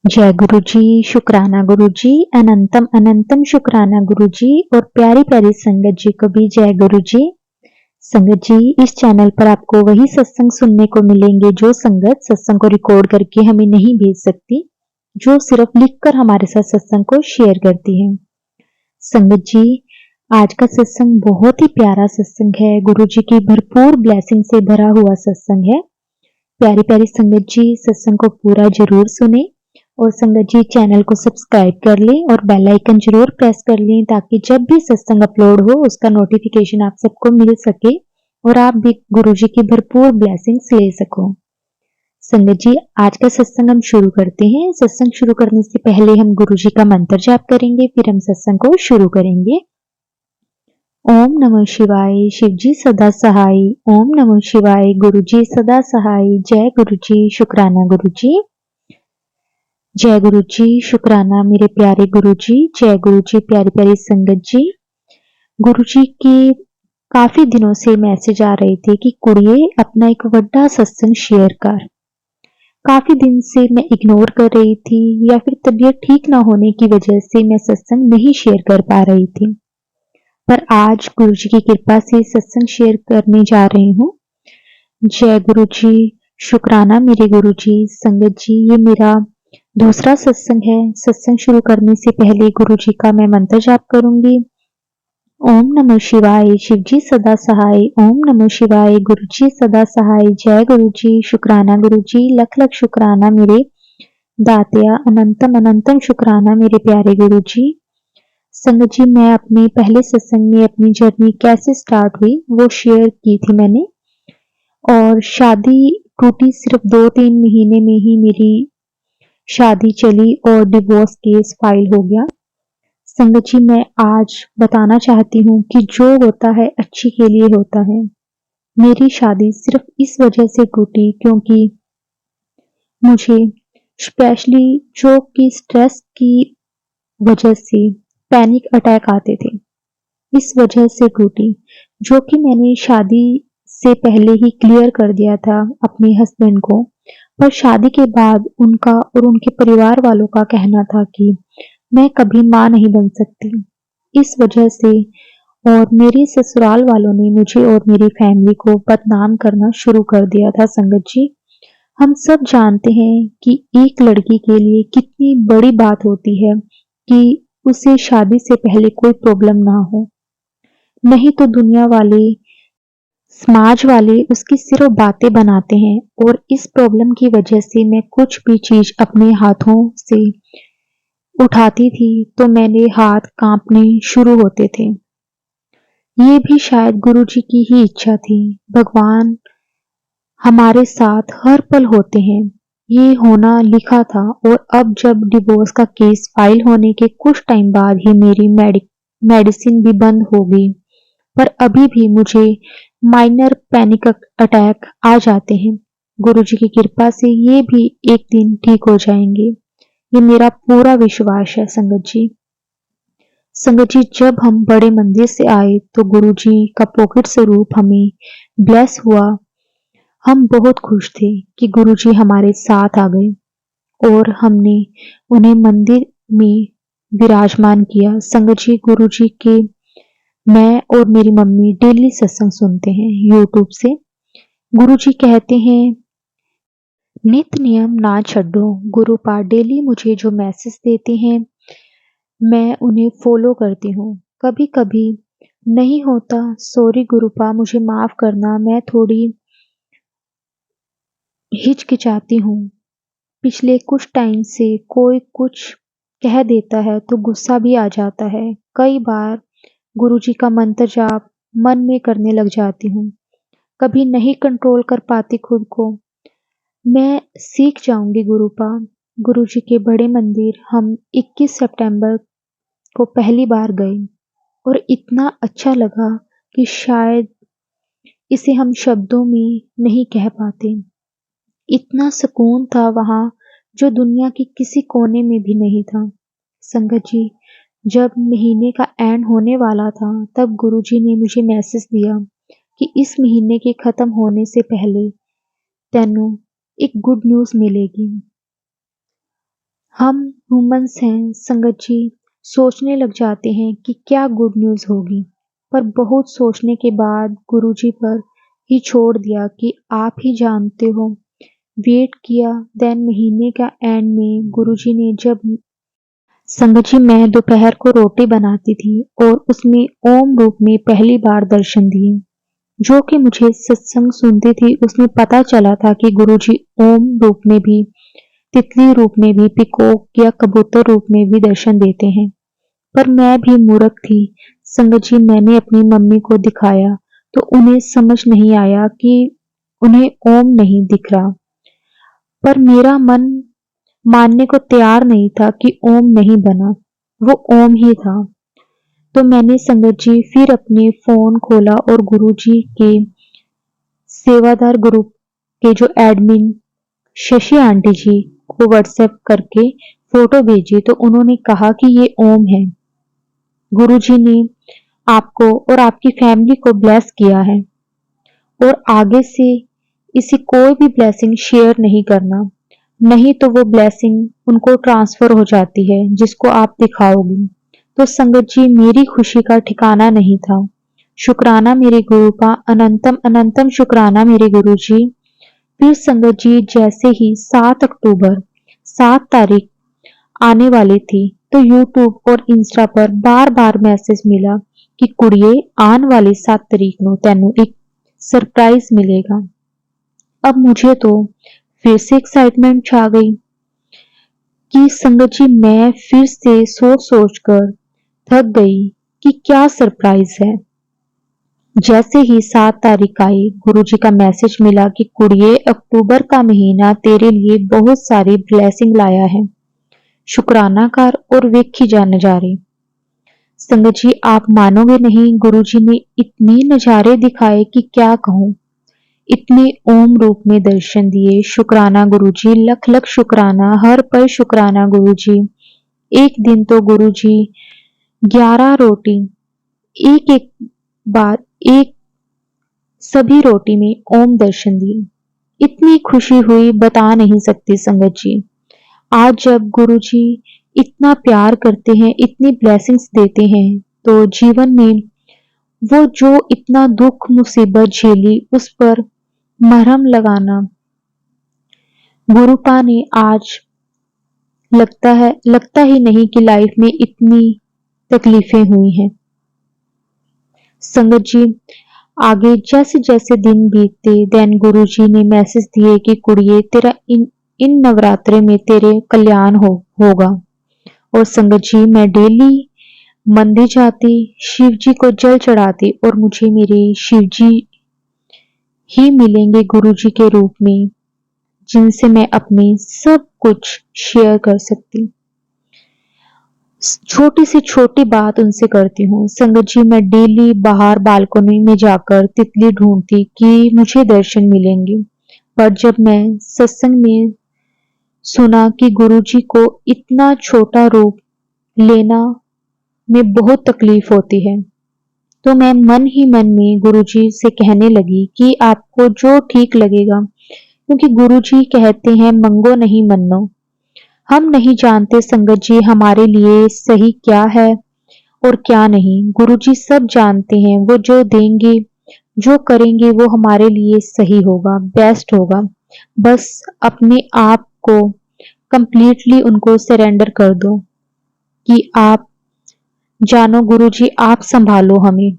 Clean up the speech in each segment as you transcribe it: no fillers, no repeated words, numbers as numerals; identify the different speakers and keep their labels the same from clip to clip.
Speaker 1: जय गुरु जी, शुक्राना गुरु जी, अनंतम अनंतम शुक्राना गुरु जी और प्यारी प्यारी संगत जी को भी जय गुरु जी। संगत जी, इस चैनल पर आपको वही सत्संग सुनने को मिलेंगे जो संगत सत्संग को रिकॉर्ड करके हमें नहीं भेज सकती, जो सिर्फ लिखकर हमारे साथ सत्संग को शेयर करती है। संगत जी, आज का सत्संग बहुत ही प्यारा सत्संग है, गुरु जी की भरपूर ब्लेसिंग से भरा हुआ सत्संग है। प्यारी प्यारी संगत जी, सत्संग को पूरा जरूर सुने और संगत जी चैनल को सब्सक्राइब कर लें और बेल आइकन जरूर प्रेस कर लें ताकि जब भी सत्संग अपलोड हो उसका नोटिफिकेशन आप सबको मिल सके और आप भी गुरु जी की भरपूर ब्लेसिंग्स ले सको। संगत जी, आज का सत्संग हम शुरू करते हैं। सत्संग शुरू करने से पहले हम गुरु जी का मंत्र जाप करेंगे, फिर हम सत्संग को शुरू करेंगे। ओम नमः शिवाय, शिव जी सदा सहाय। ओम नमः शिवाय, गुरु जी सदा सहाय। जय गुरु जी, शुक्राना गुरु जी। जय गुरु जी, शुक्राना मेरे प्यारे गुरु जी। जय गुरु जी, प्यारी प्यारी संगत जी। गुरु जी के काफी दिनों से मैसेज आ रहे थे कि कुड़िए अपना एक बड़ा सत्संग शेयर कर। काफी दिन से मैं इग्नोर कर रही थी या फिर तबीयत ठीक ना होने की वजह से मैं सत्संग नहीं शेयर कर पा रही थी, पर आज गुरु जी की कृपा से सत्संग शेयर करने जा रही हूँ। जय गुरु जी, शुक्राना मेरे गुरु जी। संगत जी, ये मेरा दूसरा सत्संग है। सत्संग शुरू करने से पहले गुरु जी का मैं मंत्र जाप करूंगी। ओम नमः शिवाय, शिव जी सदा सहाय। ओम नमः शिवाय, गुरु जी सदा सहाय। जय गुरु जी, शुक्राना गुरु जी। लख लख शुक्राना मेरे दातिया, अनंतम अनंतम शुक्राना मेरे प्यारे गुरु जी। संगत जी, मैं अपने पहले सत्संग में अपनी जर्नी कैसे स्टार्ट हुई वो शेयर की थी मैंने, और शादी टूटी सिर्फ 2-3 महीने में ही मेरी शादी चली और डिवोर्स केस फाइल हो गया। संगत जी, मैं आज बताना चाहती हूँ कि जो होता है अच्छे के लिए होता है। मेरी शादी सिर्फ इस वजह से टूटी क्योंकि मुझे स्पेशली जॉब की स्ट्रेस की वजह से पैनिक अटैक आते थे। इस वजह से टूटी, जो कि मैंने शादी से पहले ही क्लियर कर दिया था अपने हस्बैंड को, पर शादी के बाद उनका और उनके परिवार वालों का कहना था कि मैं कभी माँ नहीं बन सकती। इस वजह से और मेरे ससुराल वालों ने मुझे और मेरी फैमिली को बदनाम करना शुरू कर दिया था। संगत जी, हम सब जानते हैं कि एक लड़की के लिए कितनी बड़ी बात होती है कि उसे शादी से पहले कोई प्रॉब्लम ना हो, नहीं तो दुनिया वाले, समाज वाले उसकी सिर्फ बातें बनाते हैं। और इस प्रॉब्लम की वजह से मैं कुछ भी चीज अपने हाथों से उठाती थी तो मेरे हाथ कांपने शुरू होते थे। ये भी शायद गुरु जी की ही इच्छा थी। भगवान हमारे साथ हर पल होते हैं, ये होना लिखा था। और अब जब डिवोर्स का केस फाइल होने के कुछ टाइम बाद ही मेरी मेडिसिन भी बंद हो गई, पर अभी भी मुझे माइनर पैनिक अटैक आ जाते हैं। गुरु जी की कृपा से ये भी एक दिन ठीक हो जाएंगे, ये मेरा पूरा विश्वास है। संगत जी, संगत जी, जब हम बड़े मंदिर से आए तो गुरु जी का पॉकेट स्वरूप हमें ब्लेस हुआ। हम बहुत खुश थे कि गुरु जी हमारे साथ आ गए और हमने उन्हें मंदिर में विराजमान किया। संगत जी, गुरु जी के मैं और मेरी मम्मी डेली सत्संग सुनते हैं यूट्यूब से। गुरु जी कहते हैं नित नियम ना छड्डो। गुरु पाठ डेली मुझे जो मैसेज देते हैं मैं उन्हें फॉलो करती हूँ। कभी कभी नहीं होता, सॉरी गुरुपा, मुझे माफ करना, मैं थोड़ी हिचकिचाती हूँ। पिछले कुछ टाइम से कोई कुछ कह देता है तो गुस्सा भी आ जाता है। कई बार गुरुजी का मंत्र जाप मन में करने लग जाती हूँ, कभी नहीं कंट्रोल कर पाती खुद को। मैं सीख जाऊंगी गुरुपा। गुरुजी के बड़े मंदिर हम 21 सितंबर को पहली बार गए और इतना अच्छा लगा कि शायद इसे हम शब्दों में नहीं कह पाते। इतना सुकून था वहां जो दुनिया के किसी कोने में भी नहीं था। संगत जी, जब महीने का एंड होने वाला था तब गुरुजी ने मुझे मैसेज दिया कि इस महीने के खत्म होने से पहले तेनू एक गुड न्यूज मिलेगी। हम ह्यूमंस हैं संगत जी, सोचने लग जाते हैं कि क्या गुड न्यूज़ होगी, पर बहुत सोचने के बाद गुरुजी पर ही छोड़ दिया कि आप ही जानते हो। वेट किया, देन महीने का एंड में गुरुजी ने जब संगत जी मैं दोपहर को रोटी बनाती थी और उसमें ओम रूप में पहली बार दर्शन दिए। जो कि मुझे सत्संग सुनती थी उसमें पता चला था कि गुरुजी ओम रूप में भी, तितली रूप में भी, पिकॉक या कबूतर रूप में भी दर्शन देते हैं। पर मैं भी मूर्ख थी संगत जी, मैंने अपनी मम्मी को दिखाया तो उन्हें समझ नहीं आया कि उन्हें ओम नहीं दिख रहा। पर मेरा मन मानने को तैयार नहीं था कि ओम नहीं बना, वो ओम ही था। तो मैंने संगत जी फिर अपने फोन खोला और गुरुजी के सेवादार ग्रुप के जो एडमिन शशि आंटी जी को व्हाट्सएप करके फोटो भेजी तो उन्होंने कहा कि ये ओम है। गुरुजी ने आपको और आपकी फैमिली को ब्लेस किया है और आगे से इसे कोई भी ब्लेसिंग शेयर नहीं करना, नहीं तो वो ब्लेसिंग उनको ट्रांसफर हो जाती है जिसको आप दिखाओगी। तो संगत जी मेरी खुशी का ठिकाना नहीं था। शुक्राना मेरे गुरु का, अनंतम अनंतम शुक्राना मेरे गुरु जी। फिर संगत जी जैसे ही 7 अक्टूबर 7 तारीख आने वाली थी तो यूट्यूब और इंस्टा पर बार बार मैसेज मिला कि कुड़िए आने वाली 7 तारीख ਨੂੰ ਤੈਨੂੰ एक सरप्राइज मिलेगा। अब मुझे तो फिर से एक्साइटमेंट छा गई कि संगत जी मैं फिर से सोच सोच कर थक गई कि क्या सरप्राइज है। जैसे ही 7 तारीख आई गुरुजी का मैसेज मिला कि कुड़िए अक्टूबर का महीना तेरे लिए बहुत सारी ब्लेसिंग लाया है, शुक्राना कर और वेखी जा नजारे। संगत जी आप मानोगे नहीं, गुरुजी ने इतने नजारे दिखाए कि क्या कहूँ। इतने ओम रूप में दर्शन दिए। शुक्राना गुरुजी, लख लख शुक्राना, हर पल शुक्राना गुरुजी। एक दिन तो गुरुजी 11 रोटी एक एक बार एक सभी रोटी में ओम दर्शन दिए। इतनी खुशी हुई बता नहीं सकती संगत जी। आज जब गुरुजी इतना प्यार करते हैं, इतनी ब्लेसिंग्स देते हैं, तो जीवन में वो जो इतना दुख मुसीबत झेली उस पर मरहम लगाना गुरुपा ने आज लगता ही नहीं कि लाइफ में इतनी तकलीफें हुई हैं। संगत जी आगे जैसे जैसे दिन बीतते देन गुरुजी ने मैसेज दिए कि कुड़िए तेरा इन नवरात्रे में तेरे कल्याण होगा। और संगत जी मैं डेली मंदिर जाती, शिव जी को जल चढ़ाती और मुझे मेरे शिव जी ही मिलेंगे गुरुजी के रूप में, जिनसे मैं अपने सब कुछ शेयर कर सकती। छोटी से छोटी बात उनसे करती हूँ। संगत जी मैं डेली बाहर बालकनी में जाकर तितली ढूंढती कि मुझे दर्शन मिलेंगे। पर जब मैं सत्संग में सुना कि गुरुजी को इतना छोटा रूप लेना में बहुत तकलीफ होती है, तो मैं मन ही मन में गुरुजी से कहने लगी कि आपको जो ठीक लगेगा, क्योंकि गुरुजी कहते हैं मंगो नहीं मन्नो। हम नहीं जानते संगत जी हमारे लिए सही क्या है और क्या नहीं। गुरुजी सब जानते हैं, वो जो देंगे जो करेंगे वो हमारे लिए सही होगा, बेस्ट होगा। बस अपने आप को कंप्लीटली उनको सरेंडर कर दो कि आप जानो गुरुजी आप संभालो हमें।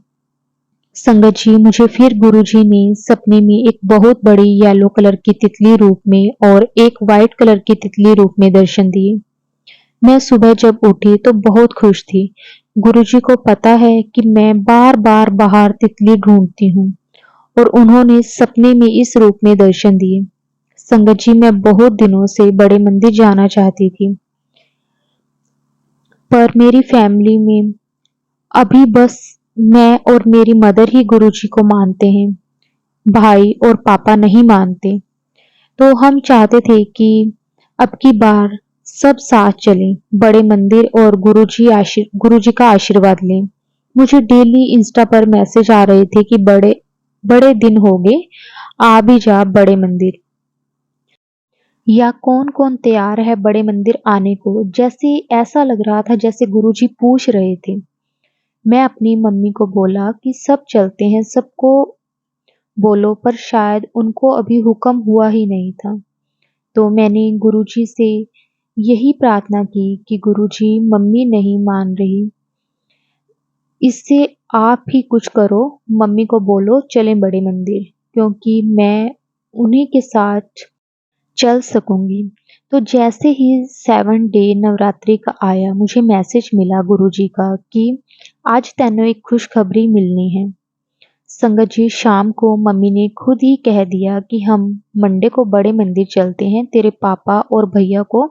Speaker 1: संगत जी मुझे फिर गुरुजी ने सपने में एक बहुत बड़ी येलो कलर की तितली रूप में और एक वाइट कलर की तितली रूप में दर्शन दिए। मैं सुबह जब उठी तो बहुत खुश थी। गुरुजी को पता है कि मैं बार बार बाहर तितली ढूंढती हूँ और उन्होंने सपने में इस रूप में दर्शन दिए। संगत जी मैं बहुत दिनों से बड़े मंदिर जाना चाहती थी, पर मेरी फैमिली में अभी बस मैं और मेरी मदर ही गुरुजी को मानते हैं, भाई और पापा नहीं मानते। तो हम चाहते थे कि अब की बार सब साथ चलें बड़े मंदिर और गुरुजी का आशीर्वाद लें। मुझे डेली इंस्टा पर मैसेज आ रहे थे कि बड़े बड़े दिन हो गए, आ भी जा बड़े मंदिर। या कौन कौन तैयार है बड़े मंदिर आने को। जैसे ऐसा लग रहा था जैसे गुरुजी पूछ रहे थे। मैं अपनी मम्मी को बोला कि सब चलते हैं, सबको बोलो, पर शायद उनको अभी हुक्म हुआ ही नहीं था। तो मैंने गुरुजी से यही प्रार्थना की कि गुरुजी मम्मी नहीं मान रही, इससे आप ही कुछ करो, मम्मी को बोलो चलें बड़े मंदिर, क्योंकि मैं उन्हीं के साथ चल सकूंगी। तो जैसे ही 7 डे नवरात्रि का आया, मुझे मैसेज मिला गुरुजी का कि आज तेनों एक खुशखबरी मिलनी है। संगत जी, शाम को मम्मी ने खुद ही कह दिया कि हम मंडे को बड़े मंदिर चलते हैं, तेरे पापा और भैया को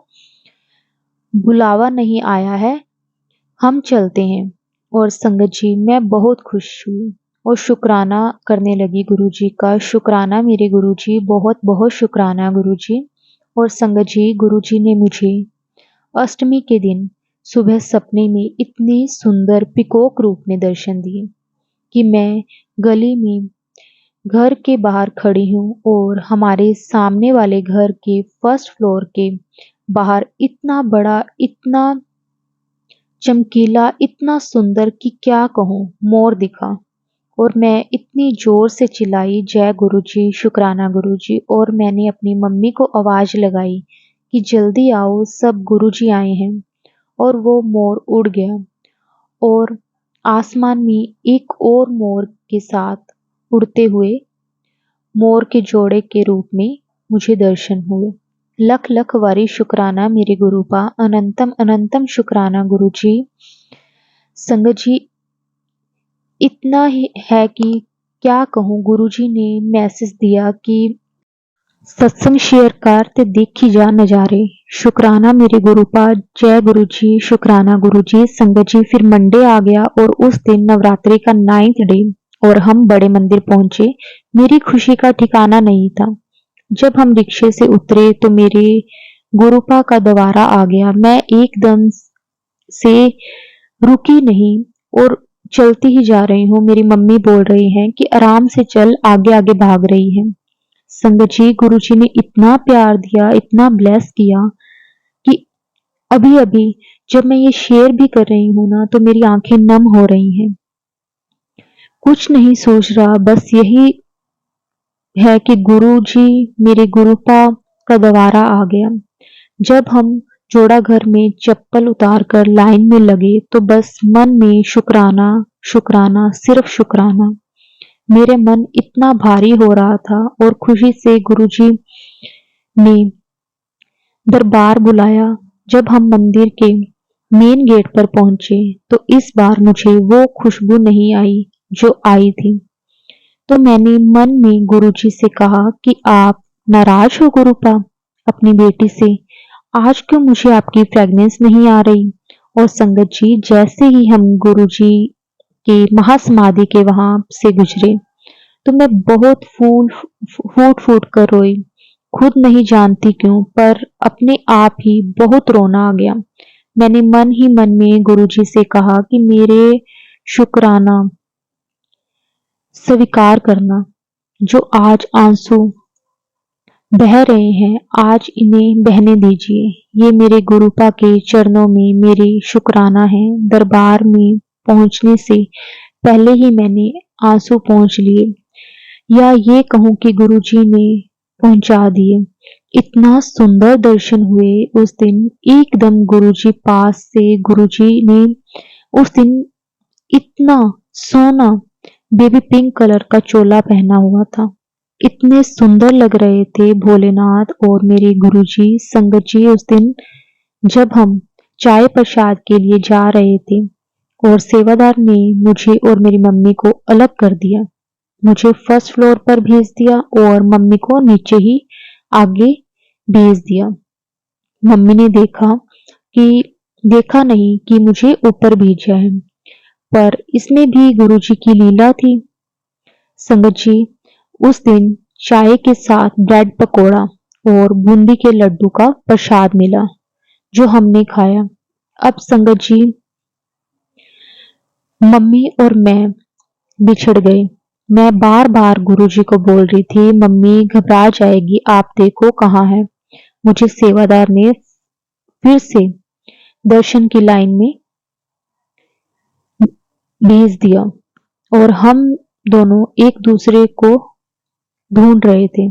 Speaker 1: बुलावा नहीं आया है, हम चलते हैं। और संगत जी, मैं बहुत खुश हुई और शुक्राना करने लगी गुरुजी का। शुक्राना मेरे गुरुजी, बहुत बहुत शुक्राना गुरुजी। और संगत जी, गुरुजी ने मुझे अष्टमी के दिन सुबह सपने में इतने सुंदर पिकॉक रूप में दर्शन दिए कि मैं गली में घर के बाहर खड़ी हूँ और हमारे सामने वाले घर के फर्स्ट फ्लोर के बाहर इतना बड़ा, इतना चमकीला, इतना सुंदर कि क्या कहूँ, मोर दिखा। और मैं इतनी जोर से चिल्लाई, जय गुरुजी, शुक्राना गुरुजी। और मैंने अपनी मम्मी को आवाज लगाई कि जल्दी आओ, सब गुरुजी आए हैं। और वो मोर उड़ गया और आसमान में एक और मोर के साथ उड़ते हुए मोर के जोड़े के रूप में मुझे दर्शन हुए। लख लख वारी शुक्राना मेरे गुरुपा, अनंतम अनंतम शुक्राना गुरुजी। संगत जी, इतना ही है कि क्या कहूँ, गुरुजी ने मैसेज दिया कि सत्संग शेयर कर ते देखी जा नजारे। शुक्राना मेरे गुरुपा, जय गुरुजी, शुक्राना गुरुजी। संगत जी, फिर मंडे आ गया और उस दिन नवरात्रि का 9th डे और हम बड़े मंदिर पहुंचे। मेरी खुशी का ठिकाना नहीं था। जब हम रिक्शे से उतरे तो मेरे गुरुपा का दवारा आ गया। मैं एकदम से रुकी नहीं और चलती ही जा रही हूँ। मेरी मम्मी बोल रही हैं कि आराम से चल, आगे आगे भाग रही है। संगत जी, गुरुजी ने इतना प्यार दिया, इतना ब्लेस किया कि अभी अभी जब मैं ये शेयर भी कर रही हूँ ना, तो मेरी आंखें नम हो रही हैं। कुछ नहीं सोच रहा, बस यही है कि गुरुजी, मेरे गुरुपा का दवारा आ गया। जब हम जोड़ा घर में चप्पल उतार कर लाइन में लगे तो बस मन में शुक्राना शुक्राना, सिर्फ शुक्राना। मेरे मन इतना भारी हो रहा था और खुशी से गुरुजी ने दरबार बुलाया। जब हम मंदिर के मेन गेट पर पहुंचे तो इस बार मुझे वो खुशबू नहीं आई जो आई थी। तो मैंने मन में गुरुजी से कहा कि आप नाराज हो गुरुपा अपनी बेटी से, आज क्यों मुझे आपकी फ्रेगनेंस नहीं आ रही। और संगत जी, जैसे ही हम गुरुजी के महासमाधि के वहां से गुजरे तो मैं बहुत फूट फूट कर रोई। खुद नहीं जानती क्यों, पर अपने आप ही बहुत रोना आ गया। मैंने मन ही मन में गुरुजी से कहा कि मेरे शुक्राना स्वीकार करना, जो आज आंसू बह रहे हैं, आज इन्हें बहने दीजिए। ये मेरे गुरुपा के चरणों में मेरे शुक्राना है। दरबार में पहुंचने से पहले ही मैंने आंसू पहुंच लिए, या ये कहूं कि गुरुजी ने पहुंचा दिए। इतना सुंदर दर्शन हुए उस दिन। एकदम गुरुजी पास से, गुरुजी ने उस दिन इतना सोना बेबी पिंक कलर का चोला पहना हुआ था। इतने सुंदर लग रहे थे भोलेनाथ और मेरे गुरुजी। संगत जी, उस दिन जब हम चाय प्रसाद के लिए जा रहे थे और सेवादार ने मुझे और मेरी मम्मी को अलग कर दिया, मुझे फर्स्ट फ्लोर पर भेज दिया और मम्मी को नीचे ही आगे भेज दिया। मम्मी ने देखा नहीं कि मुझे ऊपर भेजा है, पर इसमें भी गुरुजी की लीला थी। संगत जी, उस दिन चाय के साथ ब्रेड पकोड़ा और बूंदी के लड्डू का प्रसाद मिला, जो हमने खाया। अब संगत जी, मम्मी और मैं बिछड़ गए। मैं बार बार गुरुजी को बोल रही थी, मम्मी घबरा जाएगी, आप देखो कहाँ है। मुझे सेवादार ने फिर से दर्शन की लाइन में भेज दिया और हम दोनों एक दूसरे को ढूंढ रहे थे।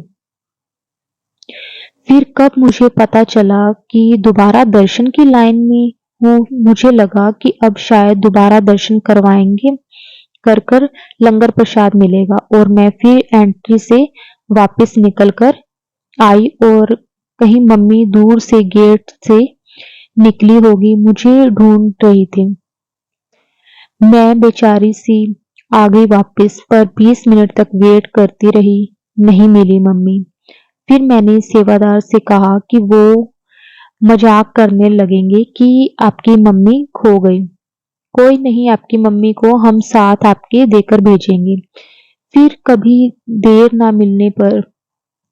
Speaker 1: फिर कब मुझे पता चला कि दोबारा दर्शन की लाइन में हूँ, मुझे लगा कि अब शायद दोबारा दर्शन करवाएंगे, कर कर लंगर प्रसाद मिलेगा और मैं फिर एंट्री से वापस निकल कर आई और कहीं मम्मी दूर से गेट से निकली होगी, मुझे ढूंढ रही थी। मैं बेचारी सी आ गई वापस, पर 20 मिनट तक वेट करती रही, नहीं मिली मम्मी। फिर मैंने सेवादार से कहा कि वो मजाक करने लगेंगे कि आपकी मम्मी खो गई। कोई नहीं, आपकी मम्मी को हम साथ आपके देकर भेजेंगे। फिर कभी देर ना मिलने पर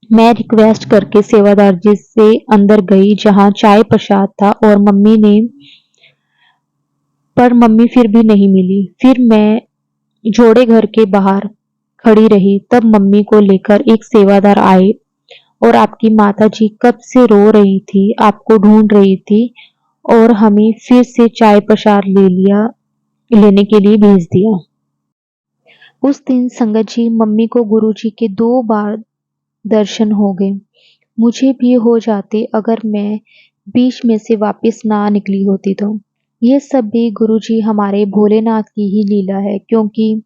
Speaker 1: मैं रिक्वेस्ट करके सेवादार जी से अंदर गई जहां चाय प्रसाद था और मम्मी फिर भी नहीं मिली। फिर मैं जोड़े घर के बाहर खड़ी रही, तब मम्मी को लेकर एक सेवादार आए और आपकी माता जी कब से रो रही थी, आपको ढूंढ रही थी और हमें फिर से चाय प्रसाद लेने के लिए भेज दिया। उस दिन संगत जी मम्मी को गुरुजी के 2 बार दर्शन हो गए। मुझे भी हो जाते अगर मैं बीच में से वापस ना निकली होती तो। ये सब भी गुरुजी हमारे भोलेनाथ की ही लीला है, क्योंकि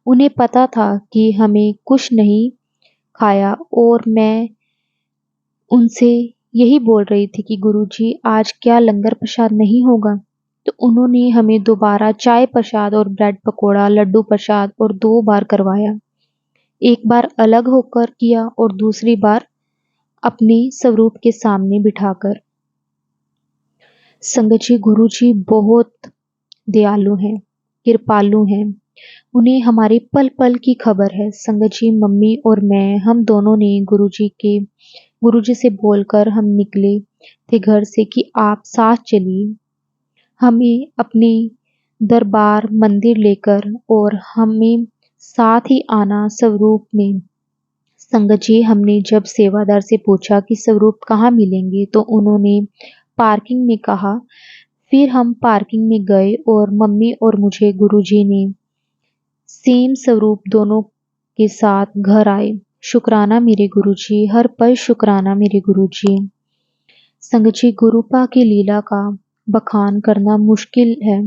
Speaker 1: उन्हें पता था कि हमें कुछ नहीं खाया और मैं उनसे यही बोल रही थी कि गुरुजी आज क्या लंगर प्रसाद नहीं होगा? तो उन्होंने हमें दोबारा चाय प्रसाद और ब्रेड पकोड़ा, लड्डू प्रसाद और 2 बार करवाया। एक बार अलग होकर किया और दूसरी बार अपने स्वरूप के सामने बिठाकर। संगत जी, गुरुजी बहुत दयालु हैं, कृपालु हैं। उन्हें हमारे पल पल की खबर है। संगत जी, मम्मी और मैं, हम दोनों ने गुरुजी से बोलकर हम निकले थे घर से कि आप साथ चलिए, हमें अपने दरबार मंदिर लेकर और हमें साथ ही आना स्वरूप में। संगत जी, हमने जब सेवादार से पूछा कि स्वरूप कहाँ मिलेंगे तो उन्होंने पार्किंग में कहा। फिर हम पार्किंग में गए और मम्मी और मुझे गुरुजी ने सेम स्वरूप दोनों के साथ घर आए। शुक्राना मेरे गुरुजी, हर पल शुक्राना मेरे गुरुजी। संगत जी, गुरुपा की लीला का बखान करना मुश्किल है।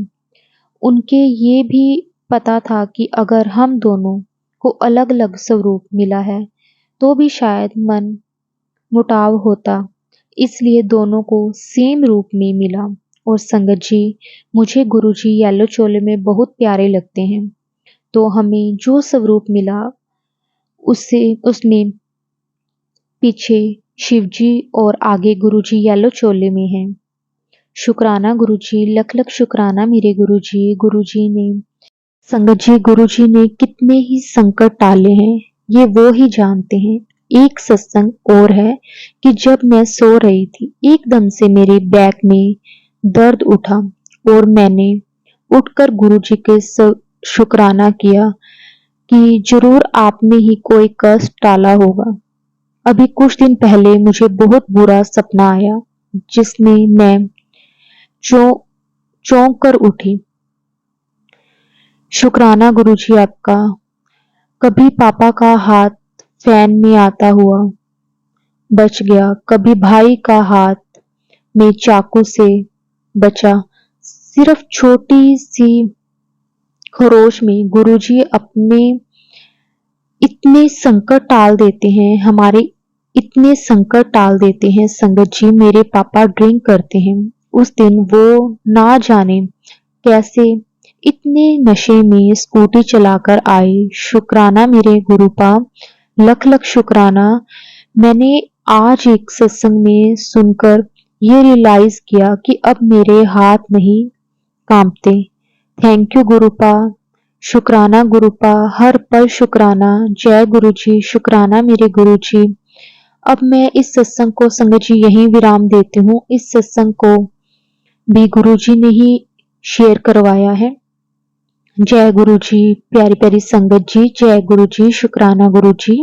Speaker 1: उनके ये भी पता था कि अगर हम दोनों को अलग अलग स्वरूप मिला है तो भी शायद मन मुटाव होता, इसलिए दोनों को सेम रूप में मिला। और संगत जी, मुझे गुरुजी येलो चोले में बहुत प्यारे लगते हैं, तो हमें जो स्वरूप मिला उसमें पीछे शिवजी और आगे गुरुजी येलो चोले में हैं। शुक्राना गुरुजी, लख लख शुक्राना मेरे गुरुजी। संगत जी, गुरुजी ने कितने ही संकट टाले हैं, ये वो ही जानते हैं। एक सत्संग और है कि जब मैं सो रही थी, एकदम से मेरे बैक में दर्द उठा और मैंने उठकर गुरुजी के शुक्राना किया कि जरूर आपने ही कोई कष्ट टाला होगा। अभी कुछ दिन पहले मुझे बहुत बुरा सपना आया जिसमें मैं चौंक कर उठी। शुक्राना गुरुजी आपका। कभी पापा का हाथ फैन में आता हुआ बच गया, कभी भाई का हाथ में चाकू से बचा। सिर्फ छोटी सी खरोश में गुरुजी अपने इतने संकट टाल देते हैं, हमारे इतने संकट टाल देते हैं। संगत जी, मेरे पापा ड्रिंक करते हैं। उस दिन वो ना जाने कैसे इतने नशे में स्कूटी चलाकर आए। शुक्राना मेरे गुरुपा, लख लख शुक्राना। मैंने आज एक सत्संग में सुनकर ये रियलाइज किया कि अब मेरे हाथ नहीं कांपते। Thank you गुरुपा। शुक्राना गुरुपा, हर पल शुक्राना। जय गुरुजी। शुक्राना मेरे गुरुजी। अब मैं इस सत्संग को संगत जी यहीं विराम देती हूँ। इस सत्संग को भी गुरुजी ने ही शेयर करवाया है। जय गुरुजी। प्यारी प्यारी संगत जी, जय गुरुजी। शुक्राना गुरुजी।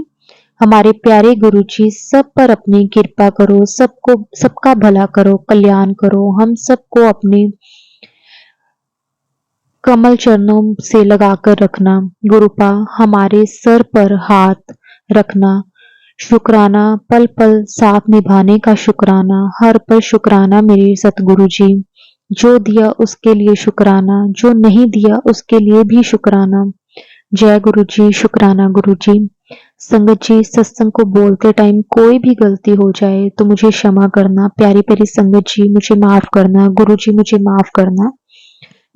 Speaker 1: हमारे प्यारे गुरु जी सब पर अपनी कृपा करो, सबको सबका भला करो, कल्याण करो। हम सबको अपने कमल चरणों से लगाकर रखना। गुरुपा हमारे सर पर हाथ रखना। शुक्राना पल पल साथ निभाने का शुक्राना, हर पल शुक्राना मेरे सतगुरु जी। जो दिया उसके लिए शुक्राना, जो नहीं दिया उसके लिए भी शुक्राना। जय गुरु जी, शुक्राना गुरु जी। संगत जी, सत्संग को बोलते टाइम कोई भी गलती हो जाए तो मुझे क्षमा करना। प्यारी प्यारी संगत जी, मुझे माफ करना। गुरु जी, मुझे माफ करना।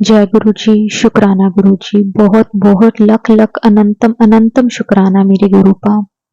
Speaker 1: जय गुरु जी, शुक्राना गुरु जी। बहुत बहुत लख लख अनंतम अनंतम शुक्राना मेरे गुरुपा।